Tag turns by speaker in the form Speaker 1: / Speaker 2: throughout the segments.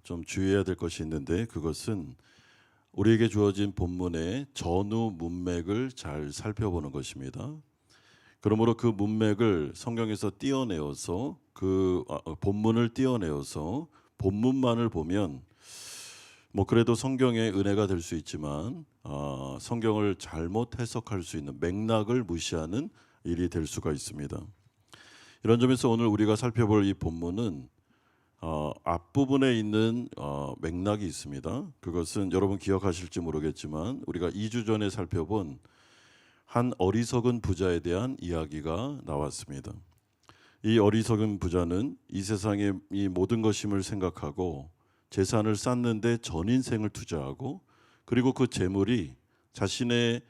Speaker 1: 좀 주의해야 될 것이 있는데, 그것은 우리에게 주어진 본문의 전후 문맥을 잘 살펴보는 것입니다. 그러므로 그 문맥을 성경에서 떼어내어서 본문을 떼어내어서 본문만을 보면 그래도 성경의 은혜가 될 수 있지만 성경을 잘못 해석할 수 있는, 맥락을 무시하는 일이 될 수가 있습니다. 이런 점에서 오늘 우리가 살펴볼 이 본문은 앞부분에 있는 맥락이 있습니다. 그것은 여러분 기억하실지 모르겠지만 우리가 2주 전에 살펴본 한 어리석은 부자에 대한 이야기가 나왔습니다. 이 어리석은 부자는 이 세상의 이 모든 것임을 생각하고 재산을 쌓는데 전 인생을 투자하고, 그리고 그 재물이 자신의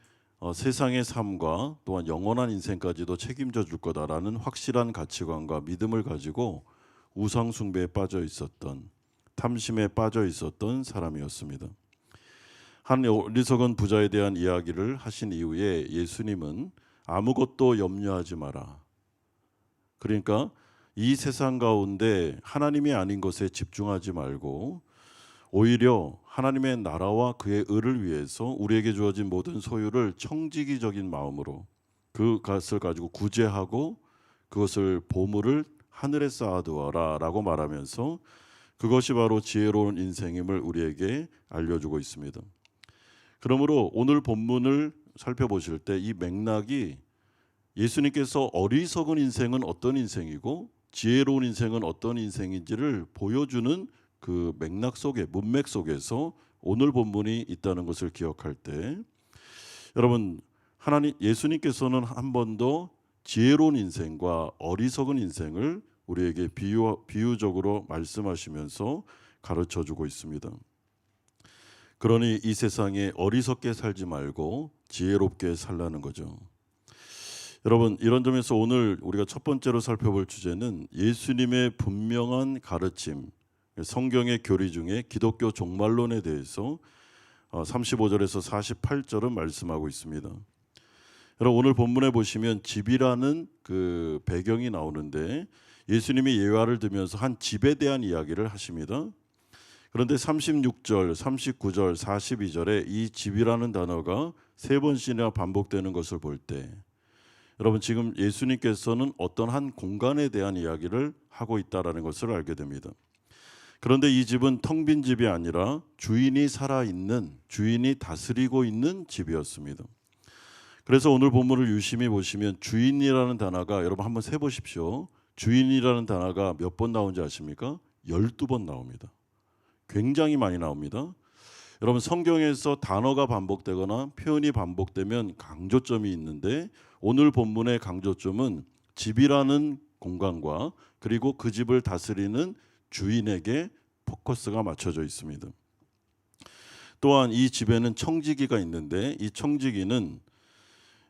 Speaker 1: 세상의 삶과 또한 영원한 인생까지도 책임져 줄 거다라는 확실한 가치관과 믿음을 가지고 우상 숭배에 빠져 있었던, 탐심에 빠져 있었던 사람이었습니다. 한 어리석은 부자에 대한 이야기를 하신 이후에 예수님은 아무것도 염려하지 마라. 그러니까 이 세상 가운데 하나님이 아닌 것에 집중하지 말고 오히려 하나님의 나라와 그의 의를 위해서 우리에게 주어진 모든 소유를 청지기적인 마음으로 그것을 가지고 구제하고 그것을 보물을 하늘에 쌓아두어라 라고 말하면서 그것이 바로 지혜로운 인생임을 우리에게 알려주고 있습니다. 그러므로 오늘 본문을 살펴보실 때 이 맥락이 예수님께서 어리석은 인생은 어떤 인생이고 지혜로운 인생은 어떤 인생인지를 보여주는 그 맥락 속에, 문맥 속에서 오늘 본문이 있다는 것을 기억할 때, 여러분, 예수님께서는 한 번도 지혜로운 인생과 어리석은 인생을 우리에게 비유적으로 말씀하시면서 가르쳐주고 있습니다. 그러니 이 세상에 어리석게 살지 말고 지혜롭게 살라는 거죠. 여러분, 이런 점에서 오늘 우리가 첫 번째로 살펴볼 주제는 예수님의 분명한 가르침, 성경의 교리 중에 기독교 종말론에 대해서 35절에서 48절은 말씀하고 있습니다. 여러분, 오늘 본문에 보시면 집이라는 그 배경이 나오는데 예수님이 예화를 들면서 한 집에 대한 이야기를 하십니다. 그런데 36절, 39절, 42절에 이 집이라는 단어가 3번씩이나 반복되는 것을 볼 때, 여러분, 지금 예수님께서는 어떤 한 공간에 대한 이야기를 하고 있다는 것을 알게 됩니다. 그런데 이 집은 텅 빈 집이 아니라 주인이 살아있는, 주인이 다스리고 있는 집이었습니다. 그래서 오늘 본문을 유심히 보시면 주인이라는 단어가, 여러분 한번 세보십시오. 주인이라는 단어가 몇 번 나온지 아십니까? 12번 나옵니다. 굉장히 많이 나옵니다. 여러분, 성경에서 단어가 반복되거나 표현이 반복되면 강조점이 있는데 오늘 본문의 강조점은 집이라는 공간과 그리고 그 집을 다스리는 주인에게 포커스가 맞춰져 있습니다. 또한 이 집에는 청지기가 있는데 이 청지기는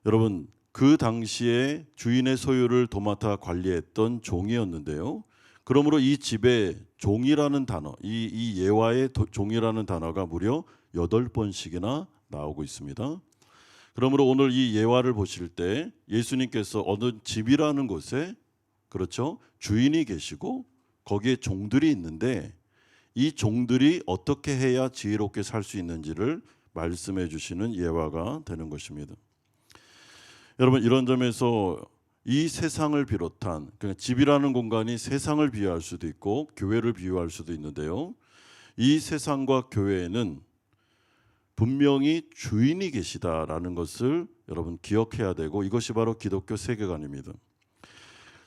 Speaker 1: 여러분 그 당시에 주인의 소유를 도맡아 관리했던 종이었는데요. 그러므로 이 집에 종이라는 단어, 이 예화의 종이라는 단어가 무려 8번씩이나 나오고 있습니다. 그러므로 오늘 이 예화를 보실 때 예수님께서 어느 집이라는 곳에, 그렇죠, 주인이 계시고 거기에 종들이 있는데 이 종들이 어떻게 해야 지혜롭게 살 수 있는지를 말씀해 주시는 예화가 되는 것입니다. 여러분, 이런 점에서 이 세상을 비롯한, 그러니까 집이라는 공간이 세상을 비유할 수도 있고 교회를 비유할 수도 있는데요. 이 세상과 교회에는 분명히 주인이 계시다라는 것을 여러분 기억해야 되고, 이것이 바로 기독교 세계관입니다.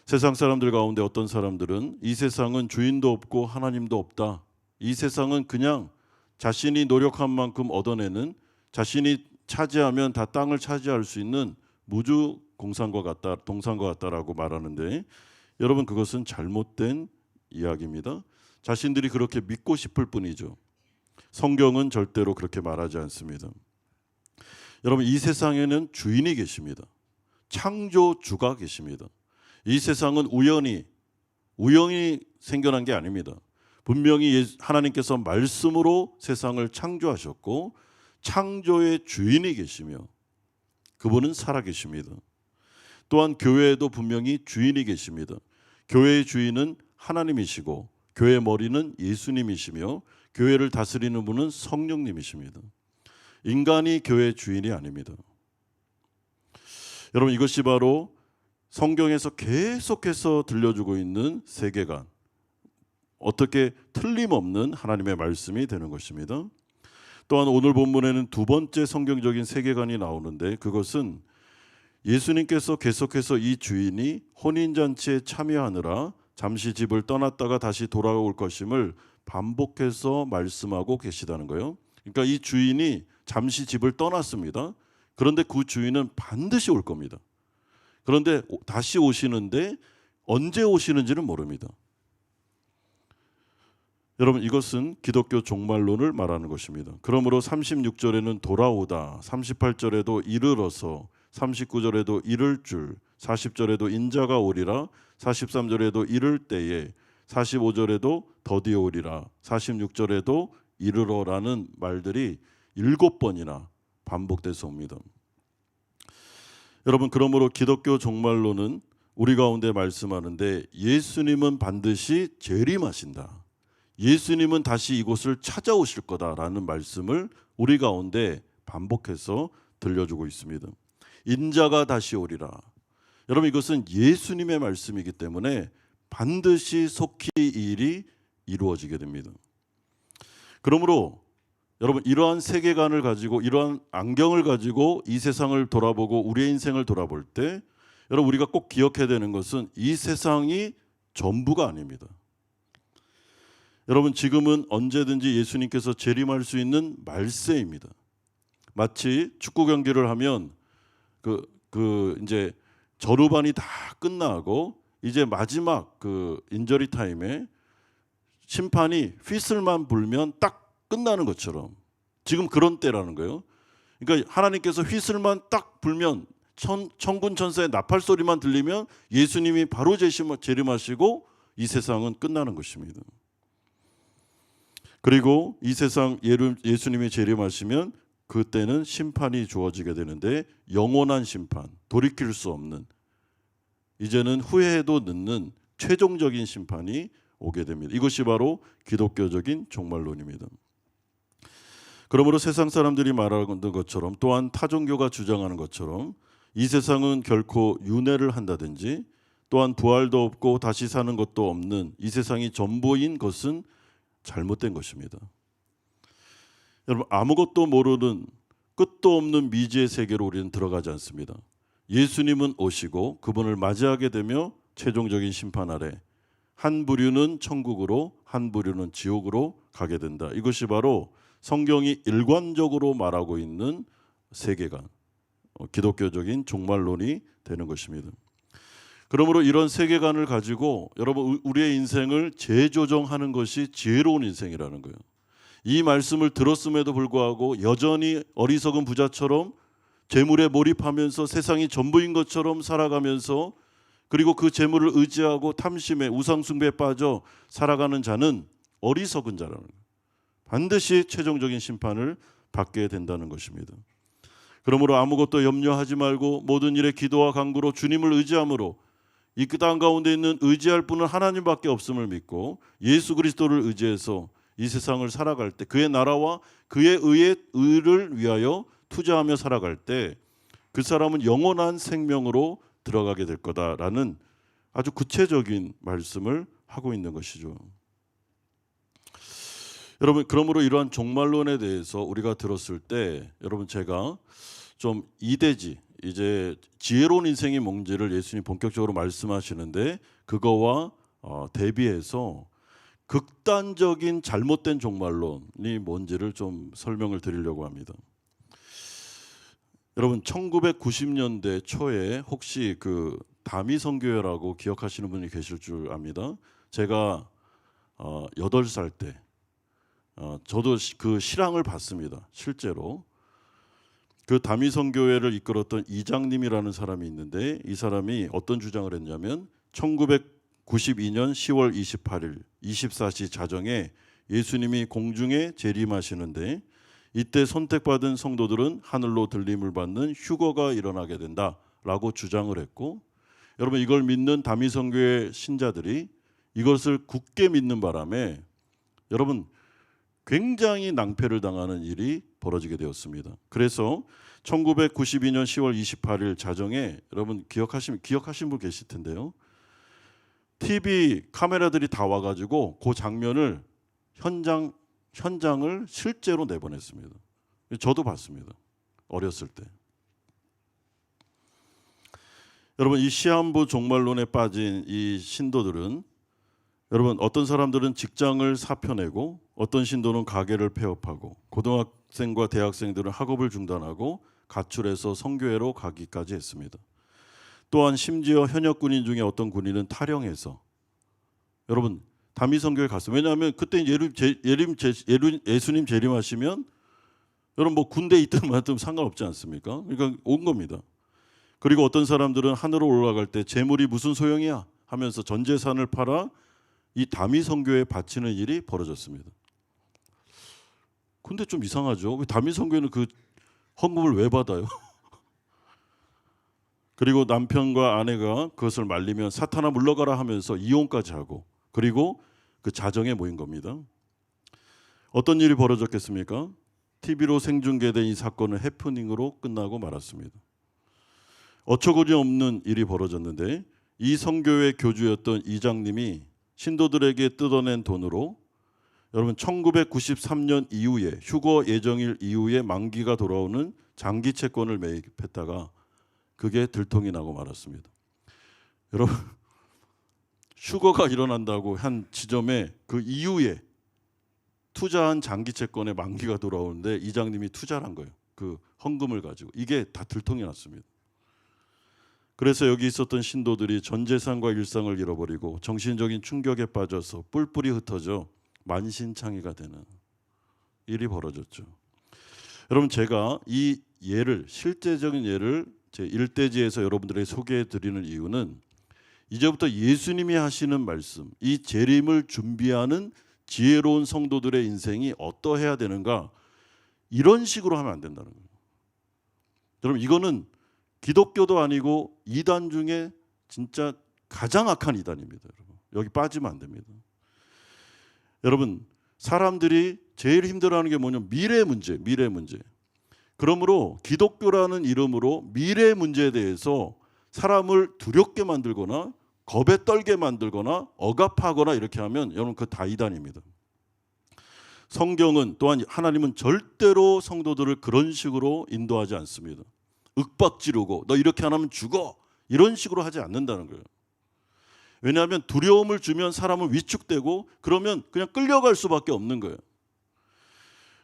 Speaker 1: 세상 사람들 가운데 어떤 사람들은 이 세상은 주인도 없고 하나님도 없다. 이 세상은 그냥 자신이 노력한 만큼 얻어내는, 자신이 차지하면 다 땅을 차지할 수 있는 무주 동산과 같다라고 말하는데, 여러분 그것은 잘못된 이야기입니다. 자신들이 그렇게 믿고 싶을 뿐이죠. 성경은 절대로 그렇게 말하지 않습니다. 여러분, 이 세상에는 주인이 계십니다. 창조주가 계십니다. 이 세상은 우연히 생겨난 게 아닙니다. 분명히 하나님께서 말씀으로 세상을 창조하셨고 창조의 주인이 계시며 그분은 살아계십니다. 또한 교회에도 분명히 주인이 계십니다. 교회의 주인은 하나님이시고 교회 머리는 예수님이시며 교회를 다스리는 분은 성령님이십니다. 인간이 교회 주인이 아닙니다. 여러분, 이것이 바로 성경에서 계속해서 들려주고 있는 세계관, 어떻게 틀림없는 하나님의 말씀이 되는 것입니다. 또한 오늘 본문에는 두 번째 성경적인 세계관이 나오는데, 그것은 예수님께서 계속해서 이 주인이 혼인잔치에 참여하느라 잠시 집을 떠났다가 다시 돌아올 것임을 반복해서 말씀하고 계시다는 거예요. 그러니까 이 주인이 잠시 집을 떠났습니다. 그런데 그 주인은 반드시 올 겁니다. 그런데 다시 오시는데 언제 오시는지는 모릅니다. 여러분, 이것은 기독교 종말론을 말하는 것입니다. 그러므로 36절에는 돌아오다, 38절에도 이르러서, 39절에도 이를 줄, 40절에도 인자가 오리라, 43절에도 이를 때에, 45절에도 더디어 오리라, 46절에도 이르러라는 말들이 7번이나 반복돼서 옵니다. 여러분, 그러므로 기독교 종말론은 우리 가운데 말씀하는데, 예수님은 반드시 재림하신다, 예수님은 다시 이곳을 찾아오실 거다라는 말씀을 우리 가운데 반복해서 들려주고 있습니다. 인자가 다시 오리라. 여러분, 이것은 예수님의 말씀이기 때문에 반드시 속히 이 일이 이루어지게 됩니다. 그러므로 여러분, 이러한 세계관을 가지고, 이러한 안경을 가지고 이 세상을 돌아보고 우리의 인생을 돌아볼 때, 여러분, 우리가 꼭 기억해야 되는 것은 이 세상이 전부가 아닙니다. 여러분, 지금은 언제든지 예수님께서 재림할 수 있는 말세입니다. 마치 축구 경기를 하면 이제 전후반이 다 끝나고 이제 마지막 인저리 타임에 심판이 휘슬만 불면 딱 끝나는 것처럼 지금 그런 때라는 거예요. 그러니까 하나님께서 휘슬만 딱 불면, 천군 천사의 나팔 소리만 들리면 예수님이 바로 재림하시고 이 세상은 끝나는 것입니다. 그리고 이 세상 예수님이 재림하시면 그때는 심판이 주어지게 되는데, 영원한 심판, 돌이킬 수 없는, 이제는 후회해도 늦는 최종적인 심판이 오게 됩니다. 이것이 바로 기독교적인 종말론입니다. 그러므로 세상 사람들이 말하는 것처럼, 또한 타종교가 주장하는 것처럼 이 세상은 결코 윤회를 한다든지, 또한 부활도 없고 다시 사는 것도 없는 이 세상이 전부인 것은 잘못된 것입니다. 여러분, 아무것도 모르는 끝도 없는 미지의 세계로 우리는 들어가지 않습니다. 예수님은 오시고 그분을 맞이하게 되며 최종적인 심판 아래 한 부류는 천국으로, 한 부류는 지옥으로 가게 된다. 이것이 바로 성경이 일관적으로 말하고 있는 세계관, 기독교적인 종말론이 되는 것입니다. 그러므로 이런 세계관을 가지고 여러분, 우리의 인생을 재조정하는 것이 지혜로운 인생이라는 거예요. 이 말씀을 들었음에도 불구하고 여전히 어리석은 부자처럼 재물에 몰입하면서 세상이 전부인 것처럼 살아가면서, 그리고 그 재물을 의지하고 탐심에, 우상숭배에 빠져 살아가는 자는 어리석은 자라는 거예요. 반드시 최종적인 심판을 받게 된다는 것입니다. 그러므로 아무것도 염려하지 말고 모든 일에 기도와 간구로 주님을 의지함으로, 이 땅 가운데 있는 의지할 분은 하나님밖에 없음을 믿고 예수 그리스도를 의지해서 이 세상을 살아갈 때, 그의 나라와 그의 의를 위하여 투자하며 살아갈 때 그 사람은 영원한 생명으로 들어가게 될 거다라는 아주 구체적인 말씀을 하고 있는 것이죠. 여러분, 그러므로 이러한 종말론에 대해서 우리가 들었을 때, 여러분, 제가 좀 이대지, 이제 지혜로운 인생이 뭔지를 예수님 본격적으로 말씀하시는데, 그거와 대비해서 극단적인 잘못된 종말론이 뭔지를 좀 설명을 드리려고 합니다. 여러분, 1990년대 초에 혹시 다미성교회라고 기억하시는 분이 계실 줄 압니다. 제가 8살 때 저도 그 실황을 봤습니다. 실제로 그 다미성교회를 이끌었던 이장님이라는 사람이 있는데, 이 사람이 어떤 주장을 했냐면 1992년 10월 28일 24시 자정에 예수님이 공중에 재림하시는데, 이때 선택받은 성도들은 하늘로 들림을 받는 휴거가 일어나게 된다라고 주장을 했고, 여러분, 이걸 믿는 다미성교회 신자들이 이것을 굳게 믿는 바람에 여러분 굉장히 낭패를 당하는 일이 벌어지게 되었습니다. 그래서 1992년 10월 28일 자정에 여러분 기억하신 분 계실 텐데요. TV 카메라들이 다 와가지고 그 장면을 현장을 실제로 내보냈습니다. 저도 봤습니다. 어렸을 때. 여러분 이 시한부 종말론에 빠진 이 신도들은 여러분 어떤 사람들은 직장을 사표내고 어떤 신도는 가게를 폐업하고 고등학생과 대학생들은 학업을 중단하고 가출해서 선교회로 가기까지 했습니다. 또한 심지어 현역 군인 중에 어떤 군인은 탈영해서 여러분 다미 선교회 갔어요. 왜냐하면 그때 예수님 재림하시면 여러분 뭐 군대 있든 말든 상관없지 않습니까? 그러니까 온 겁니다. 그리고 어떤 사람들은 하늘로 올라갈 때 재물이 무슨 소용이야 하면서 전 재산을 팔아 이 다미 선교회에 바치는 일이 벌어졌습니다. 근데 좀 이상하죠. 왜 다미 선교회는 그 헌금을 왜 받아요? 그리고 남편과 아내가 그것을 말리면 사탄아 물러가라 하면서 이혼까지 하고 그리고 그 자정에 모인 겁니다. 어떤 일이 벌어졌겠습니까? TV로 생중계된 이 사건은 해프닝으로 끝나고 말았습니다. 어처구니 없는 일이 벌어졌는데 이 선교회 교주였던 이장님이 신도들에게 뜯어낸 돈으로 여러분 1993년 이후에 휴거 예정일 이후에 만기가 돌아오는 장기 채권을 매입했다가 그게 들통이 나고 말았습니다. 여러분 휴거가 일어난다고 한 지점에 그 이후에 투자한 장기 채권의 만기가 돌아오는데 이장님이 투자를 한 거예요. 그 헌금을 가지고 이게 다 들통이 났습니다. 그래서 여기 있었던 신도들이 전 재산과 일상을 잃어버리고 정신적인 충격에 빠져서 뿔뿔이 흩어져 만신창이가 되는 일이 벌어졌죠. 여러분 제가 이 예를 실제적인 예를 제 일대지에서 여러분들에게 소개해 드리는 이유는 이제부터 예수님이 하시는 말씀, 이 재림을 준비하는 지혜로운 성도들의 인생이 어떠해야 되는가 이런 식으로 하면 안 된다는 거예요. 여러분 이거는 기독교도 아니고 이단 중에 진짜 가장 악한 이단입니다. 여러분. 여기 빠지면 안 됩니다. 여러분 사람들이 제일 힘들어하는 게 뭐냐면 미래 문제. 그러므로 기독교라는 이름으로 미래 문제에 대해서 사람을 두렵게 만들거나 겁에 떨게 만들거나 억압하거나 이렇게 하면 여러분 그거 다 이단입니다. 성경은 또한 하나님은 절대로 성도들을 그런 식으로 인도하지 않습니다. 윽박지르고 너 이렇게 안 하면 죽어 이런 식으로 하지 않는다는 거예요. 왜냐하면 두려움을 주면 사람은 위축되고 그러면 그냥 끌려갈 수밖에 없는 거예요.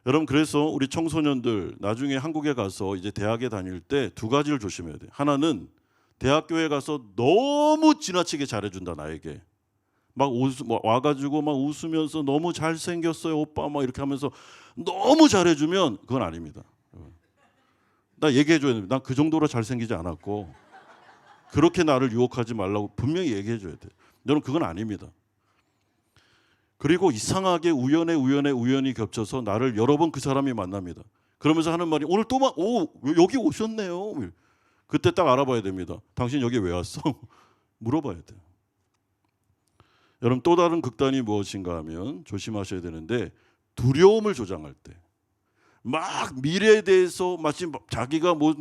Speaker 1: 여러분 그래서 우리 청소년들 나중에 한국에 가서 이제 대학에 다닐 때 두 가지를 조심해야 돼요. 하나는 대학교에 가서 너무 지나치게 잘해준다 나에게 막 와가지고 막 웃으면서 너무 잘생겼어요 오빠 막 이렇게 하면서 너무 잘해주면 그건 아닙니다. 나 얘기해줘야 됩니다. 난 그 정도로 잘생기지 않았고 그렇게 나를 유혹하지 말라고 분명히 얘기해줘야 돼요. 여러분 그건 아닙니다. 그리고 이상하게 우연히 겹쳐서 나를 여러 번 그 사람이 만납니다. 그러면서 하는 말이 오늘 또 여기 오셨네요. 그때 딱 알아봐야 됩니다. 당신 여기 왜 왔어? 물어봐야 돼요. 여러분 또 다른 극단이 무엇인가 하면 조심하셔야 되는데 두려움을 조장할 때 막 미래에 대해서 마치 자기가 뭐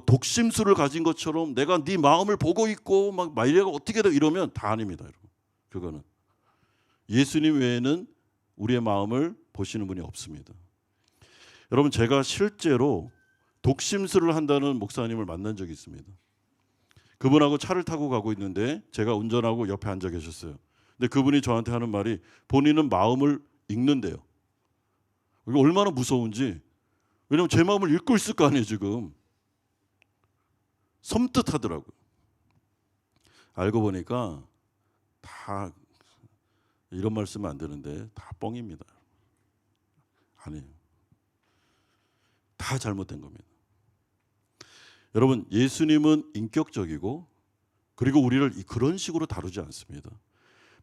Speaker 1: 독심술을 가진 것처럼 내가 네 마음을 보고 있고 막 미래가 어떻게 돼 이러면 다 아닙니다. 여러분. 그거는 예수님 외에는 우리의 마음을 보시는 분이 없습니다. 여러분 제가 실제로 독심술을 한다는 목사님을 만난 적이 있습니다. 그분하고 차를 타고 가고 있는데 제가 운전하고 옆에 앉아 계셨어요. 근데 그분이 저한테 하는 말이 본인은 마음을 읽는데요. 이게 얼마나 무서운지. 왜냐하면 제 마음을 읽고 있을 거 아니에요 지금. 섬뜩하더라고요. 알고 보니까 다 이런 말 쓰면 안 되는데 다 뻥입니다. 아니에요. 다 잘못된 겁니다. 여러분 예수님은 인격적이고 그리고 우리를 그런 식으로 다루지 않습니다.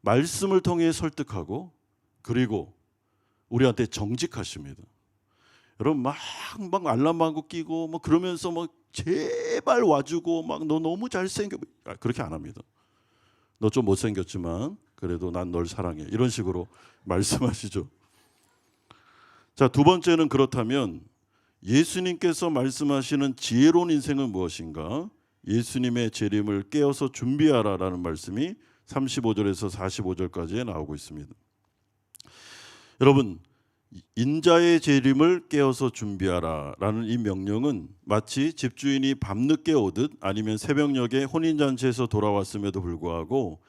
Speaker 1: 말씀을 통해 설득하고 그리고 우리한테 정직하십니다. 여러분 막 알람망고 끼고 뭐 그러면서 막 제발 와주고 막 너 너무 잘생겨 그렇게 안 합니다. 너 좀 못생겼지만 그래도 난 널 사랑해. 이런 식으로 말씀하시죠. 자, 두 번째는 그렇다면 예수님께서 말씀하시는 지혜로운 인생은 무엇인가? 예수님의 재림을 깨어서 준비하라라는 말씀이 35절에서 45절까지에 나오고 있습니다. 여러분, 인자의 재림을 깨어서 준비하라라는 이 명령은 마치 집주인이 밤늦게 오듯 아니면 새벽녘에 혼인잔치에서 돌아왔음에도 불구하고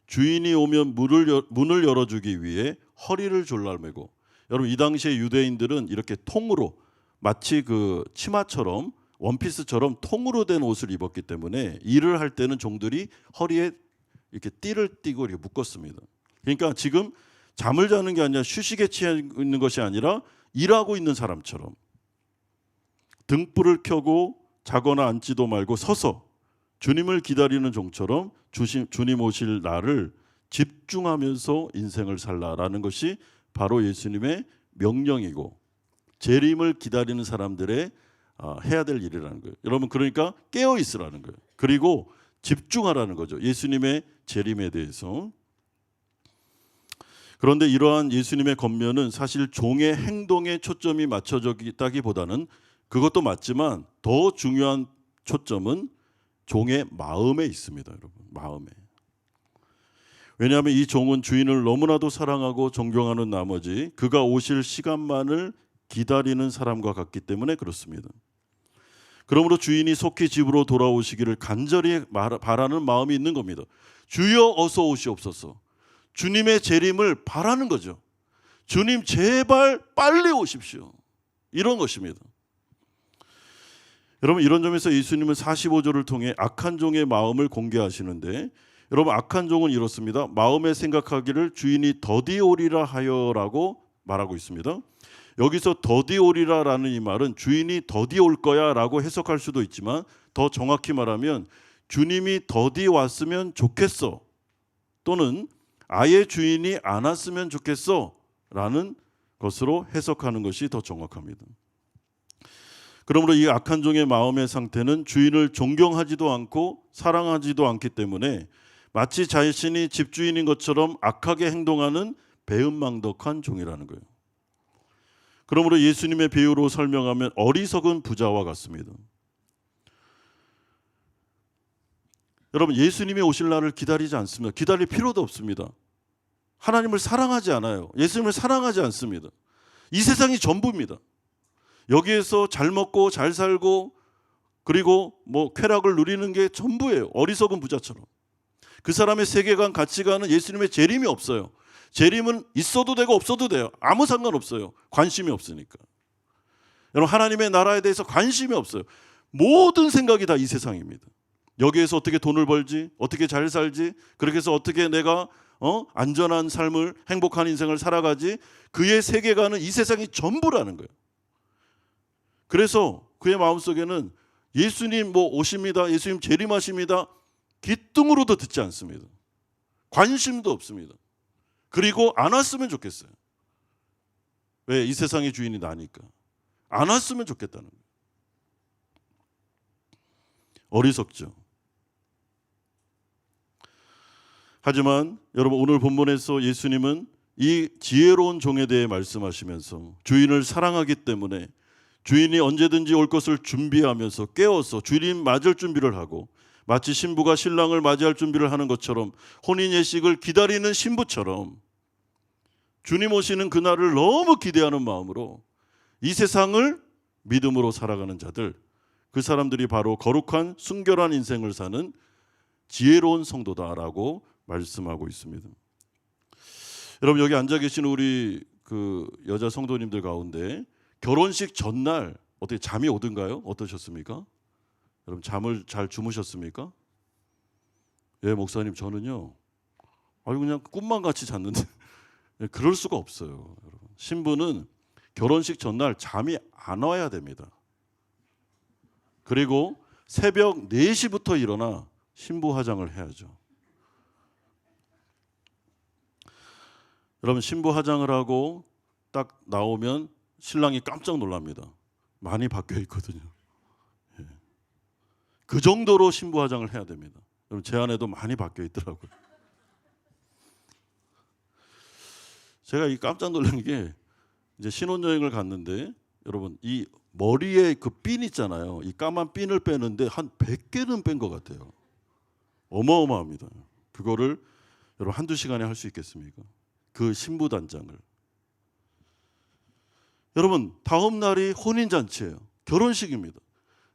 Speaker 1: 주인이 오면 문을 열어주기 위해 허리를 졸라매고, 여러분 이 당시에 유대인들은 이렇게 통으로 마치 그 치마처럼 원피스처럼 통으로 된 옷을 입었기 때문에 일을 할 때는 종들이 허리에 이렇게 띠를 띠고 이렇게 묶었습니다. 그러니까 지금 잠을 자는 게 아니라 휴식에 취해 있는 것이 아니라 일하고 있는 사람처럼 등불을 켜고 자거나 앉지도 말고 서서 주님을 기다리는 종처럼 주님 오실 날을 집중하면서 인생을 살라라는 것이 바로 예수님의 명령이고 재림을 기다리는 사람들의 해야 될 일이라는 거예요. 여러분, 그러니까 깨어 있으라는 거예요. 그리고 집중하라는 거죠. 예수님의 재림에 대해서. 그런데 이러한 예수님의 권면은 사실 종의 행동에 초점이 맞춰져 있다기보다는, 그것도 맞지만 더 중요한 초점은 종의 마음에 있습니다. 여러분, 마음에. 왜냐하면 이 종은 주인을 너무나도 사랑하고 존경하는 나머지 그가 오실 시간만을 기다리는 사람과 같기 때문에 그렇습니다. 그러므로 주인이 속히 집으로 돌아오시기를 간절히 바라는 마음이 있는 겁니다. 주여 어서 오시옵소서. 주님의 재림을 바라는 거죠. 주님 제발 빨리 오십시오. 이런 것입니다. 여러분, 이런 점에서 예수님은 45절을 통해 악한 종의 마음을 공개하시는데, 여러분 악한 종은 이렇습니다. 마음에 생각하기를 주인이 더디 오리라 하여라고 말하고 있습니다. 여기서 더디 오리라라는 이 말은 주인이 더디 올 거야 라고 해석할 수도 있지만, 더 정확히 말하면 주님이 더디 왔으면 좋겠어, 또는 아예 주인이 안 왔으면 좋겠어 라는 것으로 해석하는 것이 더 정확합니다. 그러므로 이 악한 종의 마음의 상태는 주인을 존경하지도 않고 사랑하지도 않기 때문에 마치 자신이 집주인인 것처럼 악하게 행동하는 배은망덕한 종이라는 거예요. 그러므로 예수님의 비유로 설명하면 어리석은 부자와 같습니다. 여러분, 예수님이 오실 날을 기다리지 않습니다. 기다릴 필요도 없습니다. 하나님을 사랑하지 않아요. 예수님을 사랑하지 않습니다. 이 세상이 전부입니다. 여기에서 잘 먹고 잘 살고 그리고 쾌락을 누리는 게 전부예요. 어리석은 부자처럼. 그 사람의 세계관, 가치관은 예수님의 재림이 없어요. 재림은 있어도 되고 없어도 돼요. 아무 상관없어요. 관심이 없으니까. 여러분, 하나님의 나라에 대해서 관심이 없어요. 모든 생각이 다 이 세상입니다. 여기에서 어떻게 돈을 벌지, 어떻게 잘 살지, 그렇게 해서 어떻게 내가 안전한 삶을, 행복한 인생을 살아가지, 그의 세계관은 이 세상이 전부라는 거예요. 그래서 그의 마음속에는 예수님 오십니다, 예수님 재림하십니다, 귀뚱으로도 듣지 않습니다. 관심도 없습니다. 그리고 안 왔으면 좋겠어요. 왜? 이 세상의 주인이 나니까. 안 왔으면 좋겠다는 거예요. 어리석죠. 하지만 여러분, 오늘 본문에서 예수님은 이 지혜로운 종에 대해 말씀하시면서 주인을 사랑하기 때문에 주인이 언제든지 올 것을 준비하면서 깨워서 주님 맞을 준비를 하고, 마치 신부가 신랑을 맞이할 준비를 하는 것처럼, 혼인 예식을 기다리는 신부처럼 주님 오시는 그날을 너무 기대하는 마음으로 이 세상을 믿음으로 살아가는 자들, 그 사람들이 바로 거룩한 순결한 인생을 사는 지혜로운 성도다라고 말씀하고 있습니다. 여러분, 여기 앉아 계신 우리 그 여자 성도님들 가운데 결혼식 전날 어떻게 잠이 오던가요? 어떠셨습니까? 여러분, 잠을 잘 주무셨습니까? 예, 목사님, 저는요, 그냥 꿈만 같이 잤는데 그럴 수가 없어요. 여러분, 신부는 결혼식 전날 잠이 안 와야 됩니다. 그리고 새벽 4시부터 일어나 신부 화장을 해야죠. 여러분, 신부 화장을 하고 딱 나오면 신랑이 깜짝 놀랍니다. 많이 바뀌어 있거든요. 예. 그 정도로 신부 화장을 해야 됩니다. 여러분, 제 아내도 많이 바뀌어 있더라고요. 제가 이 깜짝 놀란 게 이제 신혼여행을 갔는데 여러분 이 머리에 그 핀 있잖아요. 이 까만 핀을 빼는데 한 100개는 뺀 것 같아요. 어마어마합니다. 그거를 여러분 한두 시간에 할 수 있겠습니까? 그 신부 단장을. 여러분 다음 날이 혼인잔치예요. 결혼식입니다.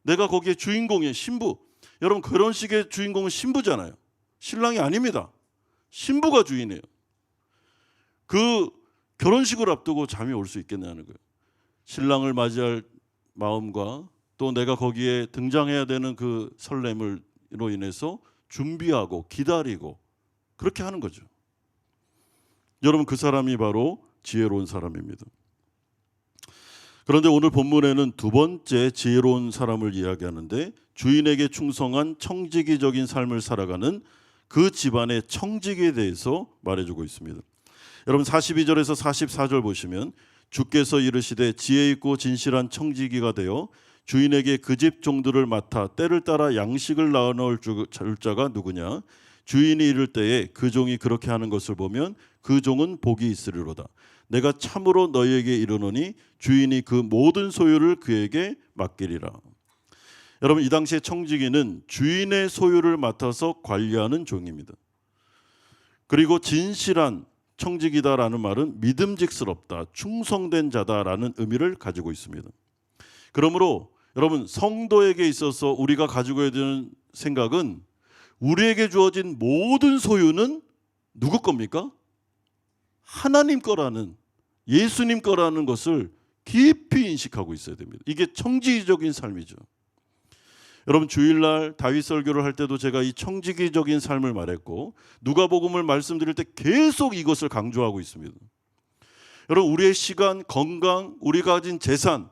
Speaker 1: 내가 거기에 주인공이에요. 신부. 여러분 결혼식의 주인공은 신부잖아요. 신랑이 아닙니다. 신부가 주인이에요. 그 결혼식을 앞두고 잠이 올 수 있겠냐는 거예요. 신랑을 맞이할 마음과 또 내가 거기에 등장해야 되는 그 설렘으로 인해서 준비하고 기다리고 그렇게 하는 거죠. 여러분 그 사람이 바로 지혜로운 사람입니다. 그런데 오늘 본문에는 두 번째 지혜로운 사람을 이야기하는데 주인에게 충성한 청지기적인 삶을 살아가는 그 집안의 청지기에 대해서 말해주고 있습니다. 여러분 42절에서 44절 보시면 주께서 이르시되 지혜 있고 진실한 청지기가 되어 주인에게 그 집 종들을 맡아 때를 따라 양식을 낳아놓을 자가 누구냐? 주인이 이를 때에 그 종이 그렇게 하는 것을 보면 그 종은 복이 있으리로다. 내가 참으로 너희에게 이르노니 주인이 그 모든 소유를 그에게 맡기리라. 여러분 이 당시에 청지기는 주인의 소유를 맡아서 관리하는 종입니다. 그리고 진실한 청지기다라는 말은 믿음직스럽다, 충성된 자다라는 의미를 가지고 있습니다. 그러므로 여러분 성도에게 있어서 우리가 가지고 해야 되는 생각은 우리에게 주어진 모든 소유는 누구 겁니까? 하나님 거라는, 예수님 거라는 것을 깊이 인식하고 있어야 됩니다. 이게 청지기적인 삶이죠. 여러분 주일날 다윗 설교를 할 때도 제가 이 청지기적인 삶을 말했고 누가복음을 말씀드릴 때 계속 이것을 강조하고 있습니다. 여러분 우리의 시간, 건강, 우리가 가진 재산,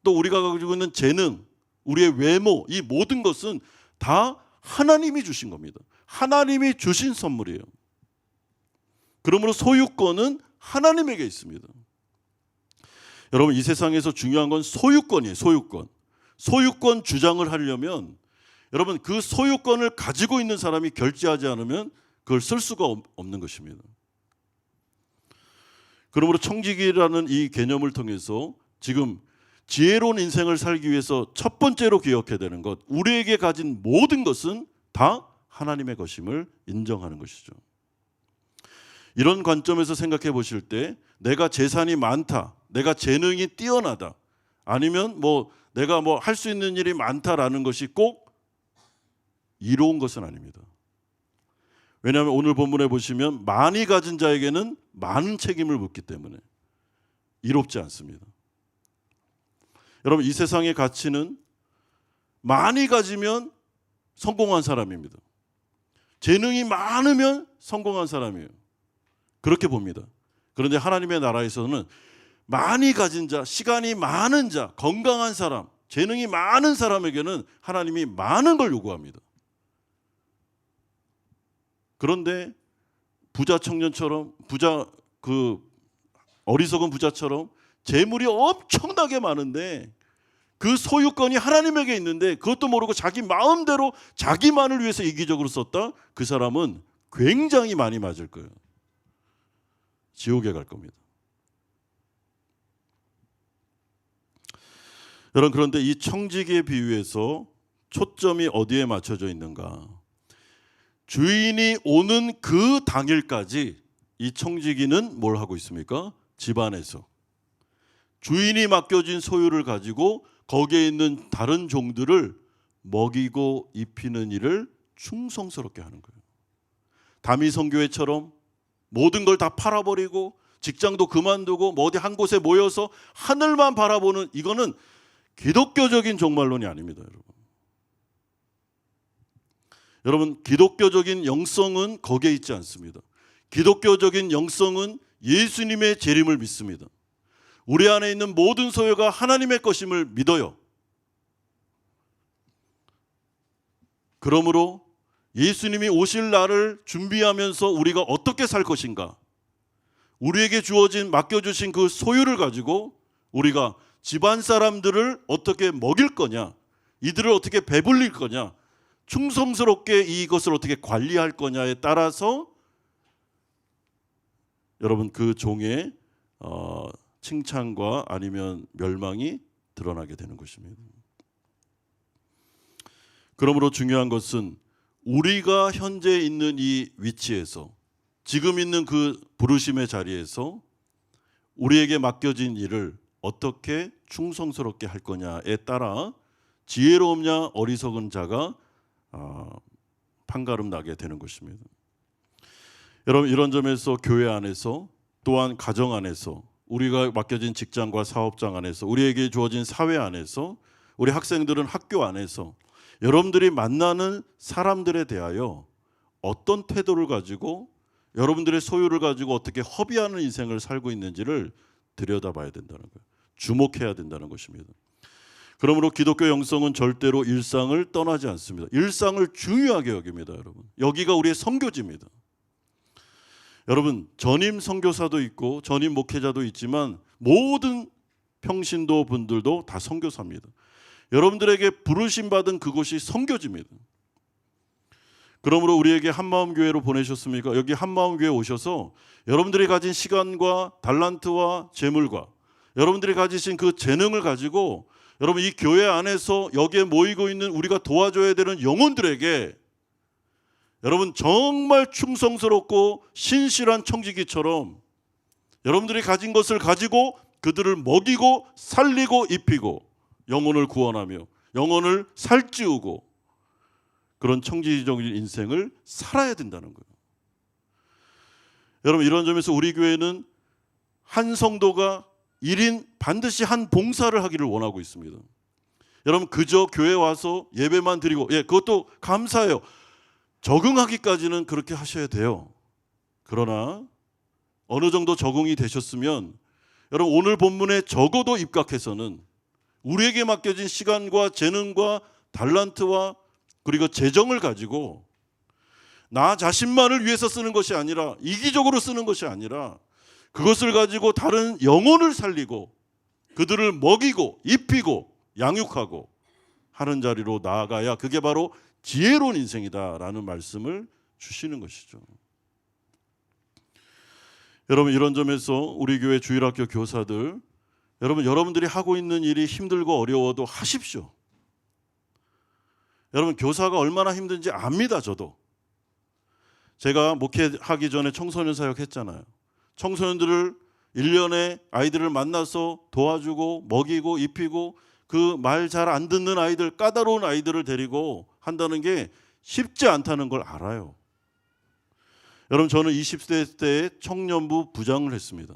Speaker 1: 또 우리가 가지고 있는 재능, 우리의 외모, 이 모든 것은 다 하나님이 주신 겁니다. 하나님이 주신 선물이에요. 그러므로 소유권은 하나님에게 있습니다. 여러분 이 세상에서 중요한 건 소유권이에요. 소유권. 소유권 주장을 하려면 여러분 그 소유권을 가지고 있는 사람이 결제하지 않으면 그걸 쓸 수가 없는 것입니다. 그러므로 청지기라는 이 개념을 통해서 지금 지혜로운 인생을 살기 위해서 첫 번째로 기억해야 되는 것, 우리에게 가진 모든 것은 다 하나님의 것임을 인정하는 것이죠. 이런 관점에서 생각해 보실 때 내가 재산이 많다, 내가 재능이 뛰어나다, 아니면 내가 할 수 있는 일이 많다라는 것이 꼭 이로운 것은 아닙니다. 왜냐하면 오늘 본문에 보시면 많이 가진 자에게는 많은 책임을 묻기 때문에 이롭지 않습니다. 여러분 이 세상의 가치는 많이 가지면 성공한 사람입니다. 재능이 많으면 성공한 사람이에요. 그렇게 봅니다. 그런데 하나님의 나라에서는 많이 가진 자, 시간이 많은 자, 건강한 사람, 재능이 많은 사람에게는 하나님이 많은 걸 요구합니다. 그런데 부자 청년처럼, 어리석은 부자처럼 재물이 엄청나게 많은데 그 소유권이 하나님에게 있는데 그것도 모르고 자기 마음대로 자기만을 위해서 이기적으로 썼다? 그 사람은 굉장히 많이 맞을 거예요. 지옥에 갈 겁니다. 여러분 그런데 이 청지기의 비유에서 초점이 어디에 맞춰져 있는가? 주인이 오는 그 당일까지 이 청지기는 뭘 하고 있습니까? 집안에서 주인이 맡겨진 소유를 가지고 거기에 있는 다른 종들을 먹이고 입히는 일을 충성스럽게 하는 거예요. 다미 선교회처럼 모든 걸 다 팔아버리고 직장도 그만두고 어디 한 곳에 모여서 하늘만 바라보는, 이거는 기독교적인 종말론이 아닙니다. 여러분 기독교적인 영성은 거기에 있지 않습니다. 기독교적인 영성은 예수님의 재림을 믿습니다. 우리 안에 있는 모든 소유가 하나님의 것임을 믿어요. 그러므로 예수님이 오실 날을 준비하면서 우리가 어떻게 살 것인가, 우리에게 주어진 맡겨주신 그 소유를 가지고 우리가 집안 사람들을 어떻게 먹일 거냐, 이들을 어떻게 배불릴 거냐, 충성스럽게 이것을 어떻게 관리할 거냐에 따라서 여러분 그 종의 칭찬과 아니면 멸망이 드러나게 되는 것입니다. 그러므로 중요한 것은 우리가 현재 있는 이 위치에서, 지금 있는 그 부르심의 자리에서 우리에게 맡겨진 일을 어떻게 충성스럽게 할 거냐에 따라 지혜로우냐 어리석은 자가 판가름 나게 되는 것입니다. 여러분, 이런 점에서 교회 안에서, 또한 가정 안에서, 우리가 맡겨진 직장과 사업장 안에서, 우리에게 주어진 사회 안에서, 우리 학생들은 학교 안에서 여러분들이 만나는 사람들에 대하여 어떤 태도를 가지고 여러분들의 소유를 가지고 어떻게 허비하는 인생을 살고 있는지를 들여다봐야 된다는 거예요. 주목해야 된다는 것입니다. 그러므로 기독교 영성은 절대로 일상을 떠나지 않습니다. 일상을 중요하게 여깁니다, 여러분. 여기가 우리의 선교지입니다. 여러분, 전임 선교사도 있고 전임 목회자도 있지만 모든 평신도 분들도 다 선교사입니다. 여러분들에게 부르심 받은 그곳이 선교지입니다. 그러므로 우리에게 한마음교회로 보내셨습니까? 여기 한마음교회 오셔서 여러분들이 가진 시간과 달란트와 재물과 여러분들이 가지신 그 재능을 가지고 여러분 이 교회 안에서 여기에 모이고 있는 우리가 도와줘야 되는 영혼들에게 여러분 정말 충성스럽고 신실한 청지기처럼 여러분들이 가진 것을 가지고 그들을 먹이고 살리고 입히고 영혼을 구원하며 영혼을 살찌우고 그런 청지기적인 인생을 살아야 된다는 거예요. 여러분, 이런 점에서 우리 교회는 한 성도가 1인 반드시 한 봉사를 하기를 원하고 있습니다. 여러분, 그저 교회 와서 예배만 드리고, 그것도 감사해요. 적응하기까지는 그렇게 하셔야 돼요. 그러나 어느 정도 적응이 되셨으면 여러분 오늘 본문에 적어도 입각해서는 우리에게 맡겨진 시간과 재능과 달란트와 그리고 재정을 가지고 나 자신만을 위해서 쓰는 것이 아니라, 이기적으로 쓰는 것이 아니라 그것을 가지고 다른 영혼을 살리고 그들을 먹이고 입히고 양육하고 하는 자리로 나아가야 그게 바로 지혜로운 인생이다라는 말씀을 주시는 것이죠. 여러분, 이런 점에서 우리 교회 주일학교 교사들, 여러분들이 하고 있는 일이 힘들고 어려워도 하십시오. 여러분, 교사가 얼마나 힘든지 압니다. 저도. 제가 목회하기 전에 청소년 사역 했잖아요. 청소년들을 1년에 아이들을 만나서 도와주고 먹이고 입히고 그 말 잘 안 듣는 아이들, 까다로운 아이들을 데리고 한다는 게 쉽지 않다는 걸 알아요. 여러분, 저는 20대 때 청년부 부장을 했습니다.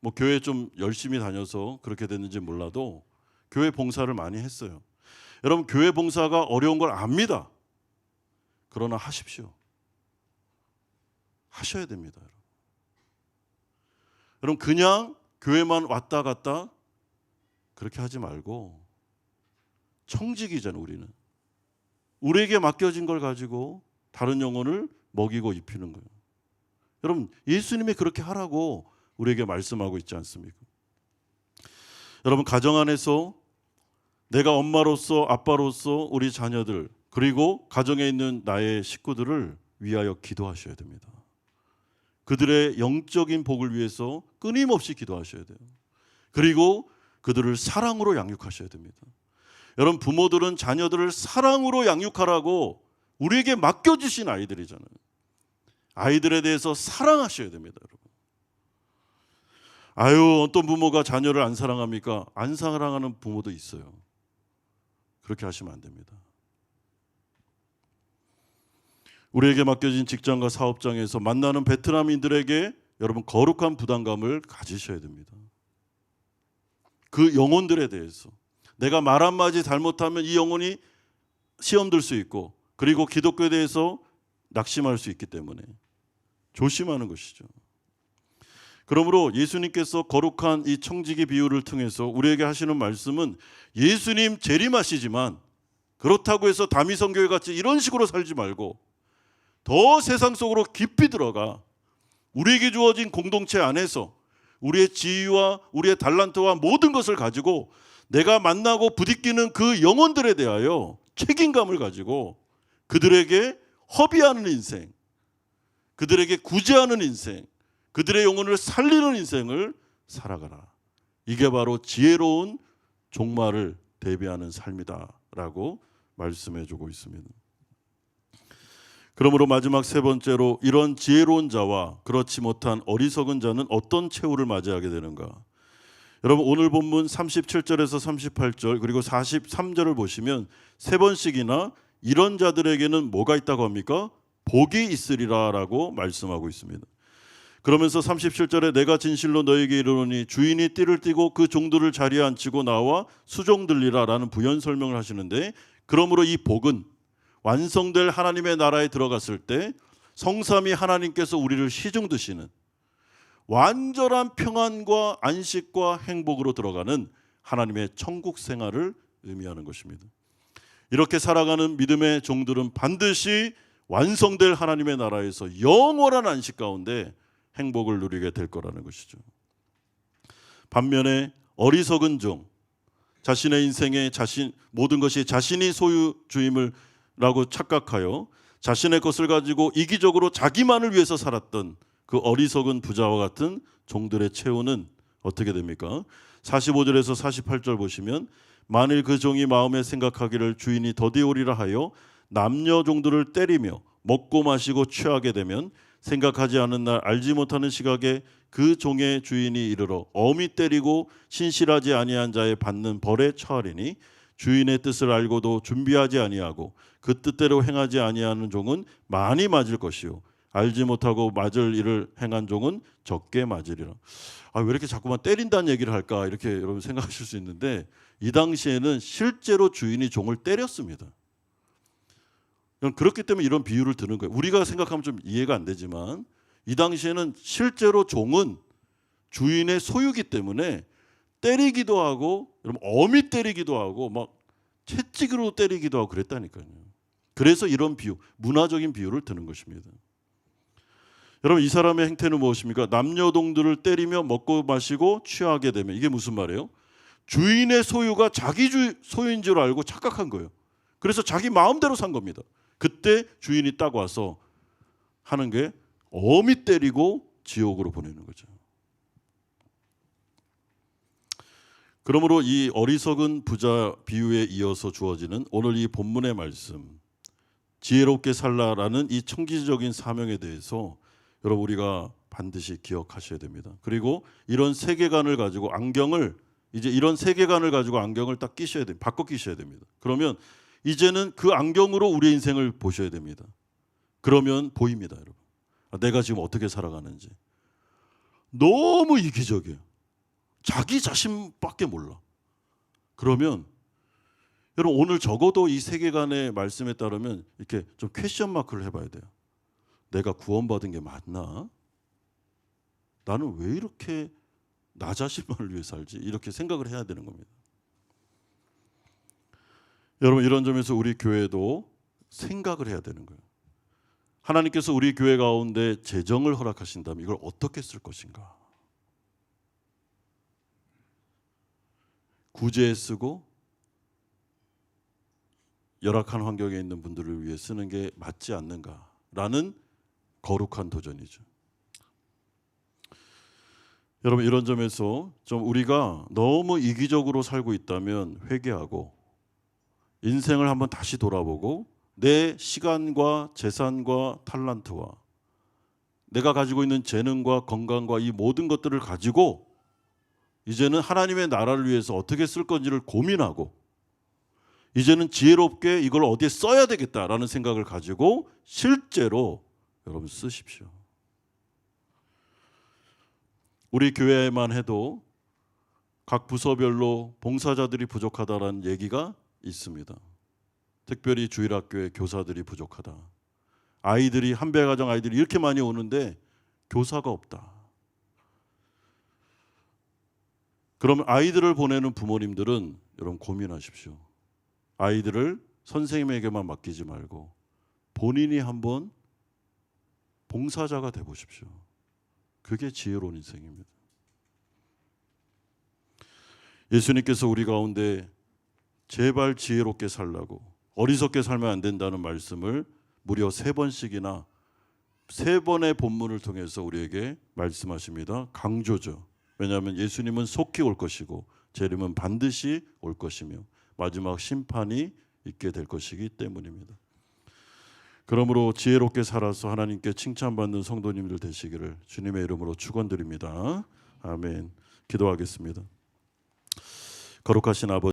Speaker 1: 뭐 교회 좀 열심히 다녀서 그렇게 됐는지 몰라도 교회 봉사를 많이 했어요. 여러분, 교회 봉사가 어려운 걸 압니다. 그러나 하십시오. 하셔야 됩니다. 여러분, 그냥 교회만 왔다 갔다 그렇게 하지 말고 청직이잖아요. 우리에게 맡겨진 걸 가지고 다른 영혼을 먹이고 입히는 거예요. 여러분, 예수님이 그렇게 하라고 우리에게 말씀하고 있지 않습니까? 여러분, 가정 안에서 내가 엄마로서 아빠로서 우리 자녀들 그리고 가정에 있는 나의 식구들을 위하여 기도하셔야 됩니다. 그들의 영적인 복을 위해서 끊임없이 기도하셔야 돼요. 그리고 그들을 사랑으로 양육하셔야 됩니다. 여러분, 부모들은 자녀들을 사랑으로 양육하라고 우리에게 맡겨주신 아이들이잖아요. 아이들에 대해서 사랑하셔야 됩니다, 여러분. 어떤 부모가 자녀를 안 사랑합니까? 안 사랑하는 부모도 있어요. 그렇게 하시면 안 됩니다. 우리에게 맡겨진 직장과 사업장에서 만나는 베트남인들에게 여러분 거룩한 부담감을 가지셔야 됩니다. 그 영혼들에 대해서 내가 말 한마디 잘못하면 이 영혼이 시험 들 수 있고 그리고 기독교에 대해서 낙심할 수 있기 때문에 조심하는 것이죠. 그러므로 예수님께서 거룩한 이 청지기 비유를 통해서 우리에게 하시는 말씀은 예수님 재림하시지만 그렇다고 해서 다미성교회 같이 이런 식으로 살지 말고 더 세상 속으로 깊이 들어가 우리에게 주어진 공동체 안에서 우리의 지위와 우리의 달란트와 모든 것을 가지고 내가 만나고 부딪히는 그 영혼들에 대하여 책임감을 가지고 그들에게 허비하는 인생, 그들에게 구제하는 인생, 그들의 영혼을 살리는 인생을 살아가라. 이게 바로 지혜로운 종말을 대비하는 삶이다라고 말씀해 주고 있습니다. 그러므로 마지막 세 번째로 이런 지혜로운 자와 그렇지 못한 어리석은 자는 어떤 최후를 맞이하게 되는가? 여러분 오늘 본문 37절에서 38절 그리고 43절을 보시면 세 번씩이나 이런 자들에게는 뭐가 있다고 합니까? 복이 있으리라라고 말씀하고 있습니다. 그러면서 37절에 내가 진실로 너에게 이르노니 주인이 띠를 띠고 그 종들을 자리에 앉히고 나와 수종들리라라는 부연 설명을 하시는데, 그러므로 이 복은 완성될 하나님의 나라에 들어갔을 때 성삼위 하나님께서 우리를 시중 드시는 완전한 평안과 안식과 행복으로 들어가는 하나님의 천국 생활을 의미하는 것입니다. 이렇게 살아가는 믿음의 종들은 반드시 완성될 하나님의 나라에서 영원한 안식 가운데 행복을 누리게 될 거라는 것이죠. 반면에 어리석은 종, 자신의 인생에 모든 것이 자신이 소유주임을 라고 착각하여 자신의 것을 가지고 이기적으로 자기만을 위해서 살았던 그 어리석은 부자와 같은 종들의 최후는 어떻게 됩니까? 45절에서 48절 보시면 만일 그 종이 마음에 생각하기를 주인이 더디 오리라 하여 남녀 종들을 때리며 먹고 마시고 취하게 되면 생각하지 않은 날 알지 못하는 시각에 그 종의 주인이 이르러 엄히 때리고 신실하지 아니한 자의 받는 벌에 처하리니 주인의 뜻을 알고도 준비하지 아니하고 그 뜻대로 행하지 아니하는 종은 많이 맞을 것이요 알지 못하고 맞을 일을 행한 종은 적게 맞으리라. 왜 이렇게 자꾸만 때린다는 얘기를 할까 이렇게 여러분 생각하실 수 있는데, 이 당시에는 실제로 주인이 종을 때렸습니다. 그렇기 때문에 이런 비유를 드는 거예요. 우리가 생각하면 좀 이해가 안 되지만 이 당시에는 실제로 종은 주인의 소유기 때문에 때리기도 하고, 여러분 엄히 때리기도 하고 막 채찍으로 때리기도 하고 그랬다니까요. 그래서 이런 비유, 문화적인 비유를 드는 것입니다. 여러분 이 사람의 행태는 무엇입니까? 남녀동들을 때리며 먹고 마시고 취하게 되면, 이게 무슨 말이에요? 주인의 소유가 자기 소유인 줄 알고 착각한 거예요. 그래서 자기 마음대로 산 겁니다. 그때 주인이 딱 와서 하는 게 엄히 때리고 지옥으로 보내는 거죠. 그러므로 이 어리석은 부자 비유에 이어서 주어지는 오늘 이 본문의 말씀, 지혜롭게 살라라는 이 청지적인 사명에 대해서 여러분 우리가 반드시 기억하셔야 됩니다. 그리고 이런 세계관을 가지고 안경을 딱 끼셔야 됩니다. 바꿔 끼셔야 됩니다. 그러면 이제는 그 안경으로 우리의 인생을 보셔야 됩니다. 그러면 보입니다, 여러분. 내가 지금 어떻게 살아가는지. 너무 이기적이에요. 자기 자신밖에 몰라. 그러면 여러분 오늘 적어도 이 세계관의 말씀에 따르면 이렇게 좀 퀘스천 마크를 해봐야 돼요. 내가 구원받은 게 맞나? 나는 왜 이렇게 나 자신만을 위해 살지? 이렇게 생각을 해야 되는 겁니다. 여러분 이런 점에서 우리 교회도 생각을 해야 되는 거예요. 하나님께서 우리 교회 가운데 재정을 허락하신다면 이걸 어떻게 쓸 것인가? 구제에 쓰고 열악한 환경에 있는 분들을 위해 쓰는 게 맞지 않는가라는 거룩한 도전이죠. 여러분 이런 점에서 좀 우리가 너무 이기적으로 살고 있다면 회개하고 인생을 한번 다시 돌아보고 내 시간과 재산과 탤런트와 내가 가지고 있는 재능과 건강과 이 모든 것들을 가지고 이제는 하나님의 나라를 위해서 어떻게 쓸 건지를 고민하고 이제는 지혜롭게 이걸 어디에 써야 되겠다라는 생각을 가지고 실제로 여러분 쓰십시오. 우리 교회만 해도 각 부서별로 봉사자들이 부족하다라는 얘기가 있습니다. 특별히 주일학교에 교사들이 부족하다. 아이들이 한배가정 아이들이 이렇게 많이 오는데 교사가 없다. 그러면 아이들을 보내는 부모님들은 여러분 고민하십시오. 아이들을 선생님에게만 맡기지 말고 본인이 한번 봉사자가 되보십시오. 그게 지혜로운 인생입니다. 예수님께서 우리 가운데 제발 지혜롭게 살라고 어리석게 살면 안 된다는 말씀을 무려 3번씩이나 세 번의 본문을 통해서 우리에게 말씀하십니다. 강조죠. 왜냐하면 예수님은 속히 올 것이고 재림은 반드시 올 것이며 마지막 심판이 있게 될 것이기 때문입니다. 그러므로 지혜롭게 살아서 하나님께 칭찬받는 성도님들 되시기를 주님의 이름으로 축원드립니다. 아멘. 기도하겠습니다. 거룩하신 아버지,